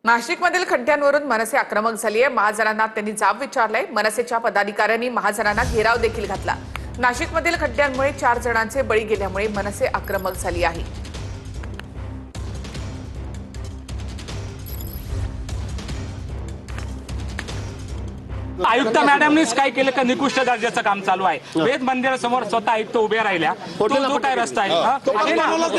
नाशिकमधील खड्ड्यांवरून मनसे आक्रमक झाली आहे। महाजनांना त्यांनी जाब विचारलाय। मनसेच्या पदाधिकाऱ्यांनी महाजनांना घेराव देखील घातला। नाशिकमधील खड्ड्यांमुळे 4 जणांचे बळी गेल्यामुळे मनसे आक्रमक झाली आहे। आयुक्त मॅडमनीच काय केलं का निकृष्ट दर्जाचं काम चालू आहे। वेद मंदिरासमोर स्वतः आयुक्त उभे राहिल्या। तो काय रस्ता आहे? बनवलाच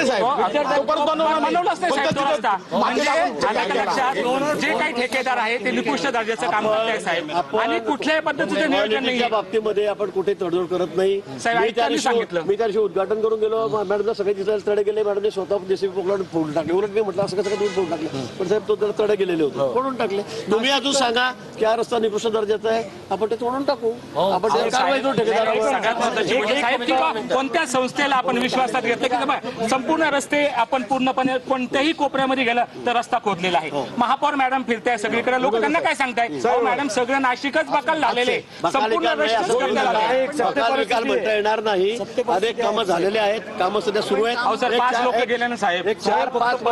नाही साहेब तो रस्ता। म्हणजे आलं लक्षात जे काही ठेकेदार आहे ते निकृष्ट दर्जाचं काम करताय साहेब, आणि कुठल्याही पद्धतीचं नियोजन नाही या बाबतीमध्ये आपण कुठे तडजोड करत नाही साहेब। आयुक्तांनी सांगितलं, मी त्या दिवशी उद्घाटन करून गेलो, मॅडमला सगळे दिसायला तडे गेले, मॅडमने स्वतः जेसीबी पकडून फोडून टाकले। उलट मी म्हटलं असं कसं तुम्ही फोडून टाकले, पण साहेब तो तडे गेलेले होते, फोडून टाकले। तुम्ही अजून सांगा की हा रस्ता निकृष्ट दर्जाचा आहे, आपण ते तोडून टाकू, आपण कारवाई करू ठेकेदारावर। सगळ्यात महत्त्वाची गोष्ट साहेब, किंवा कोणत्या संस्थेला आपण विश्वासात घेतलं की संपूर्ण रस्ते आपण पूर्णपणे कोणत्याही कोपऱ्यामध्ये गेलं तर रस्ता खोदलेला आहे। महापौर मॅडम फिरताय सगळीकडे, लोक त्यांना काय सांगताय? मॅडम सगळं नाशिकच बकाल झालेले, संपूर्ण निकाल म्हणता येणार नाही। अनेक कामं झालेले आहेत, कामं सध्या सुरू आहेत। 5 लोक गेले ना साहेब, 4-5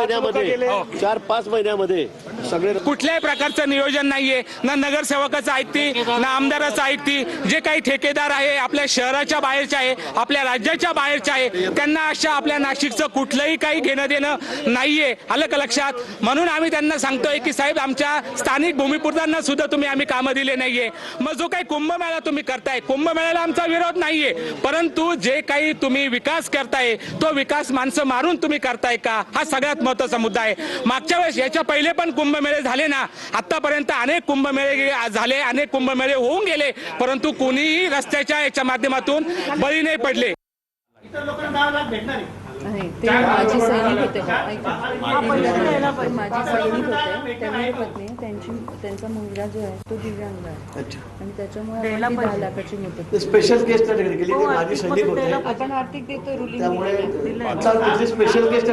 महिन्यामध्ये सगळे कुठल्याही प्रकारचं नियोजन नाहीये, ना नगरसेवकाचं ऐकती ना आमदाराचं ऐकती। जे काही ठेकेदार आहे आपल्या शहराच्या बाहेरचे आहे, आपल्या राज्याच्या बाहेरचे आहे, त्यांना अशा आपल्या नाशिकचं कुठलंही काही घेणं देणं नाहीये। आलं का लक्षात? म्हणून आम्ही त्यांना सांगतोय की साहेब आमच्या स्थानिक भूमिपुत्रांना सुद्धा तुम्ही आम्ही कामं दिले नाहीये। मग जो काही कुंभमेळा तुम्ही करताय, कुंभमेळ्याला आमचा विरोध नाहीये, परंतु जे काही तुम्ही विकास करताय तो विकास माणसं मारून तुम्ही करताय का, हा सगळ्यात महत्त्वाचा मुद्दा आहे। मागच्या वेळेस याच्या पहिले पण कुंभमेळे झाले ना, आतापर्यंत अनेक कुंभमेळे झाले, अनेक कुंभमेळे होऊन गेले, परंतु कोणीही रस्त्याच्या याच्या माध्यमातून बळी नाही पडले। ते माझी सैनिक होते, माझी सैनिक होते, त्यांनी पत्नी त्यांचा मुलगा जो आहे तो दिव्यांग आहे, आणि त्याच्यामुळे 10 लाखाची मदत स्पेशल केस केली, माझी सैनिक होते, आपण आर्थिक देतो रुलिंग त्यामुळे स्पेशल केस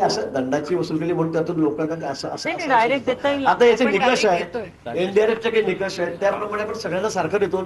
असं दंडाची वसूल केली म्हणून त्यातून लोकांना असं डायरेक्ट देता येईल। आता याचे निकष आहेत, एनडीआरएफचे काही निकष आहेत, त्याप्रमाणे आपण सगळ्यांना सारखं देतो।